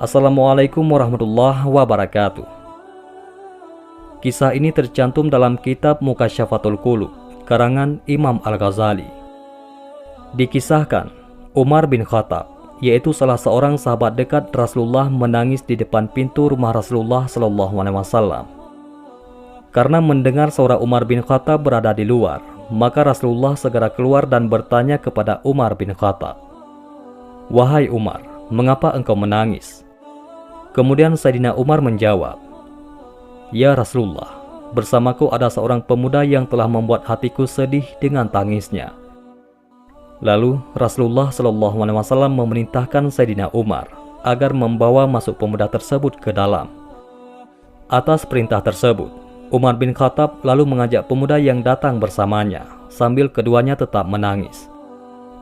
Assalamualaikum warahmatullahi wabarakatuh. Kisah ini tercantum dalam kitab Mukasyafatul Qulub, karangan Imam Al-Ghazali. Dikisahkan, Umar bin Khattab, yaitu salah seorang sahabat dekat Rasulullah, menangis di depan pintu rumah Rasulullah SAW. Karena mendengar suara Umar bin Khattab berada di luar, maka Rasulullah segera keluar dan bertanya kepada Umar bin Khattab, "Wahai Umar, mengapa engkau menangis?" Kemudian Sayyidina Umar menjawab, "Ya Rasulullah, bersamaku ada seorang pemuda yang telah membuat hatiku sedih dengan tangisnya." Lalu Rasulullah SAW memerintahkan Sayyidina Umar agar membawa masuk pemuda tersebut ke dalam. Atas perintah tersebut, Umar bin Khattab lalu mengajak pemuda yang datang bersamanya, sambil keduanya tetap menangis.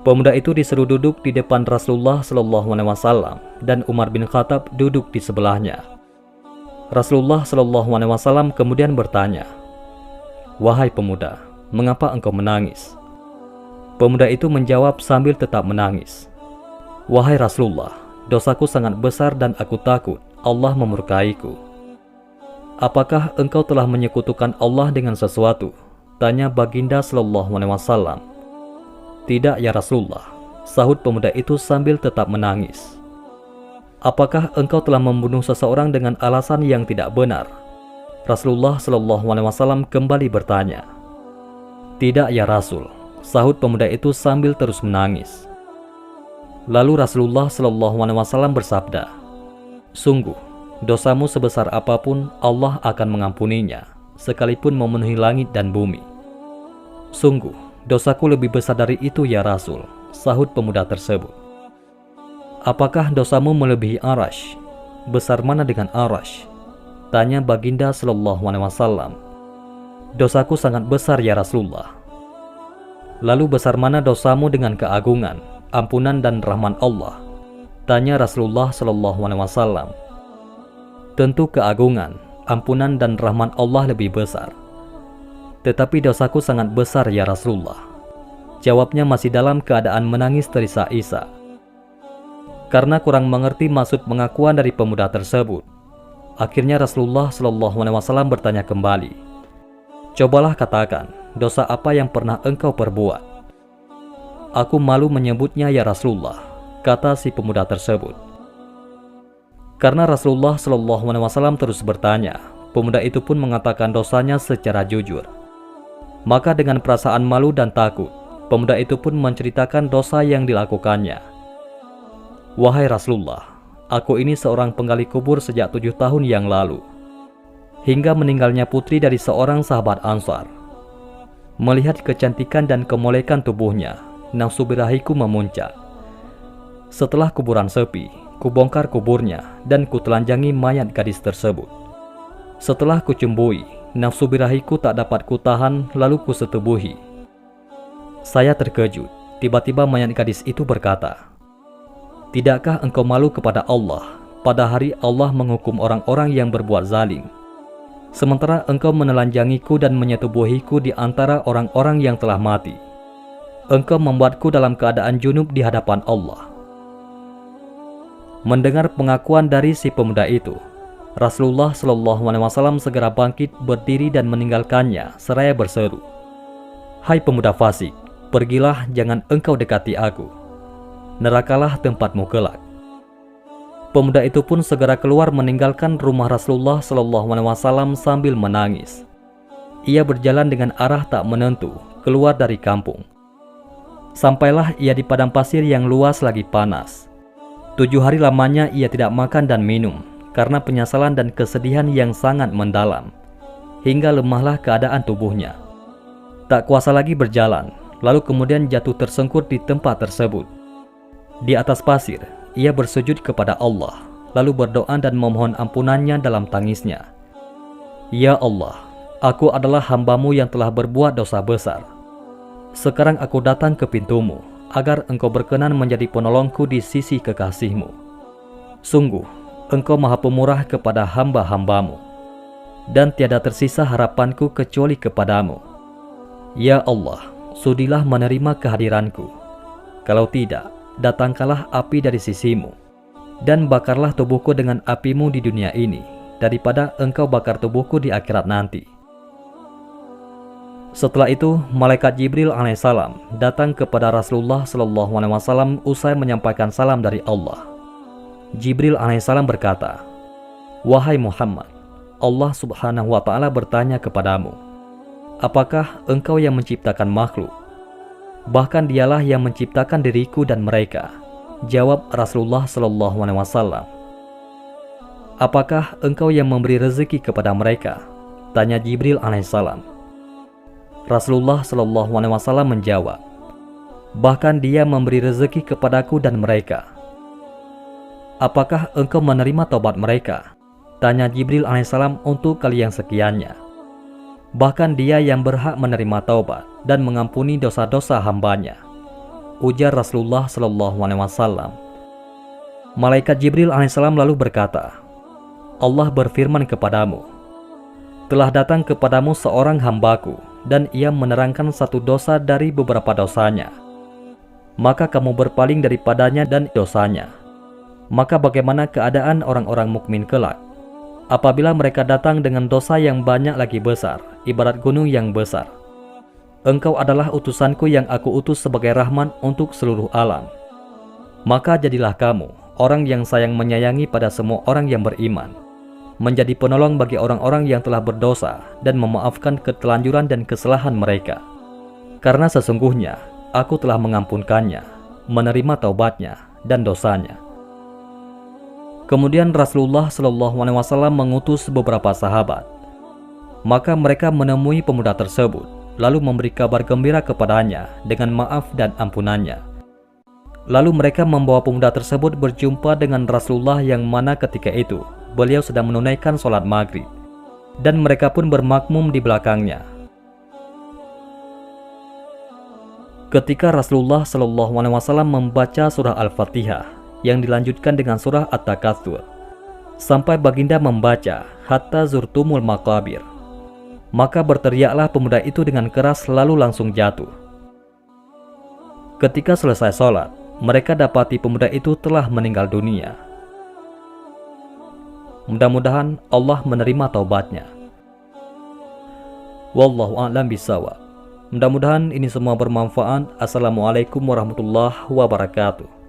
Pemuda itu disuruh duduk di depan Rasulullah SAW dan Umar bin Khattab duduk di sebelahnya. Rasulullah SAW kemudian bertanya, "Wahai pemuda, mengapa engkau menangis?" Pemuda itu menjawab sambil tetap menangis, "Wahai Rasulullah, dosaku sangat besar dan aku takut Allah memurkaiku." "Apakah engkau telah menyekutukan Allah dengan sesuatu?" tanya Baginda SAW. "Tidak ya Rasulullah," sahut pemuda itu sambil tetap menangis. "Apakah engkau telah membunuh seseorang dengan alasan yang tidak benar?" Rasulullah SAW kembali bertanya. "Tidak ya Rasul," sahut pemuda itu sambil terus menangis. Lalu Rasulullah SAW bersabda, "Sungguh, dosamu sebesar apapun Allah akan mengampuninya, sekalipun memenuhi langit dan bumi." "Sungguh, dosaku lebih besar dari itu ya Rasul," sahut pemuda tersebut. "Apakah dosamu melebihi Arash? Besar mana dengan Arash?" tanya Baginda SAW. "Dosaku sangat besar ya Rasulullah." "Lalu besar mana dosamu dengan keagungan, ampunan dan rahman Allah?" tanya Rasulullah SAW. "Tentu keagungan, ampunan dan rahman Allah lebih besar. Tetapi dosaku sangat besar ya Rasulullah," jawabnya masih dalam keadaan menangis terisak-isak. Karena kurang mengerti maksud pengakuan dari pemuda tersebut, akhirnya Rasulullah SAW bertanya kembali, "Cobalah katakan, dosa apa yang pernah engkau perbuat?" "Aku malu menyebutnya ya Rasulullah," kata si pemuda tersebut. Karena Rasulullah SAW terus bertanya, pemuda itu pun mengatakan dosanya secara jujur. Maka dengan perasaan malu dan takut, pemuda itu pun menceritakan dosa yang dilakukannya. "Wahai Rasulullah, aku ini seorang penggali kubur sejak 7 tahun yang lalu, hingga meninggalnya putri dari seorang sahabat Ansar. Melihat kecantikan dan kemolekan tubuhnya, nafsu birahiku memuncak. Setelah kuburan sepi, kubongkar kuburnya dan kutelanjangi mayat gadis tersebut. Setelah kucumbui, nafsu birahiku tak dapat kutahan, lalu kusetubuhi. Saya terkejut, tiba-tiba mayat gadis itu berkata, 'Tidakkah engkau malu kepada Allah pada hari Allah menghukum orang-orang yang berbuat zalim, sementara engkau menelanjangiku dan menyetubuhiku di antara orang-orang yang telah mati. Engkau membuatku dalam keadaan junub di hadapan Allah.'" Mendengar pengakuan dari si pemuda itu, Rasulullah SAW segera bangkit berdiri dan meninggalkannya seraya berseru, "Hai pemuda fasik, pergilah, jangan engkau dekati aku. Nerakalah tempatmu kelak." Pemuda itu pun segera keluar meninggalkan rumah Rasulullah SAW sambil menangis. Ia berjalan dengan arah tak menentu keluar dari kampung. Sampailah ia di padang pasir yang luas lagi panas. 7 hari lamanya ia tidak makan dan minum karena penyesalan dan kesedihan yang sangat mendalam, hingga lemahlah keadaan tubuhnya. Tak kuasa lagi berjalan, lalu kemudian jatuh tersungkur di tempat tersebut. Di atas pasir, ia bersujud kepada Allah, lalu berdoa dan memohon ampunannya dalam tangisnya. "Ya Allah, aku adalah hamba-Mu yang telah berbuat dosa besar. Sekarang aku datang ke pintu-Mu, agar Engkau berkenan menjadi penolongku di sisi kekasih-Mu. Sungguh, Engkau maha pemurah kepada hamba-hamba-Mu, dan tiada tersisa harapanku kecuali kepadamu. Ya Allah, sudilah menerima kehadiranku. Kalau tidak, datangkanlah api dari sisimu. dan bakarlah tubuhku dengan apimu di dunia ini, daripada engkau bakar tubuhku di akhirat nanti. Setelah itu, malaikat Jibril alaihissalam datang kepada Rasulullah SAW usai menyampaikan salam dari Allah. Jibril alaihissalam berkata, "Wahai Muhammad, Allah subhanahu wa ta'ala bertanya kepadamu, apakah engkau yang menciptakan makhluk? Bahkan dialah yang menciptakan diriku dan mereka." Jawab Rasulullah SAW. "Apakah engkau yang memberi rezeki kepada mereka?" tanya Jibril alaihissalam. Rasulullah SAW menjawab, "Bahkan dia memberi rezeki kepadaku dan mereka." "Apakah engkau menerima taubat mereka?" tanya Jibril alaihissalam untuk kali yang sekiannya. "Bahkan dia yang berhak menerima taubat dan mengampuni dosa-dosa hambanya," ujar Rasulullah SAW. Malaikat Jibril alaihissalam lalu berkata, "Allah berfirman kepadamu, telah datang kepadamu seorang hambaku, dan ia menerangkan satu dosa dari beberapa dosanya. Maka kamu berpaling daripadanya dan dosanya. Maka bagaimana keadaan orang-orang mukmin kelak? Apabila mereka datang dengan dosa yang banyak lagi besar, ibarat gunung yang besar. Engkau adalah utusanku yang aku utus sebagai rahmat untuk seluruh alam. Maka jadilah kamu orang yang sayang menyayangi pada semua orang yang beriman, menjadi penolong bagi orang-orang yang telah berdosa dan memaafkan ketelanjuran dan kesalahan mereka. Karena sesungguhnya aku telah mengampunkannya, menerima taubatnya dan dosanya." Kemudian Rasulullah SAW mengutus beberapa sahabat. Maka mereka menemui pemuda tersebut, lalu memberi kabar gembira kepadanya dengan maaf dan ampunannya. Lalu mereka membawa pemuda tersebut berjumpa dengan Rasulullah, yang mana ketika itu beliau sedang menunaikan sholat maghrib, dan mereka pun bermakmum di belakangnya. Ketika Rasulullah SAW membaca surah Al-Fatihah yang dilanjutkan dengan surah At-Takatsur sampai baginda membaca hatta zurtumul maqabir, maka berteriaklah pemuda itu dengan keras lalu langsung jatuh. Ketika selesai sholat, mereka dapati pemuda itu telah meninggal dunia. Mudah-mudahan Allah menerima taubatnya. Wallahu a'lam bishawab. Mudah-mudahan ini semua bermanfaat. Assalamualaikum warahmatullahi wabarakatuh.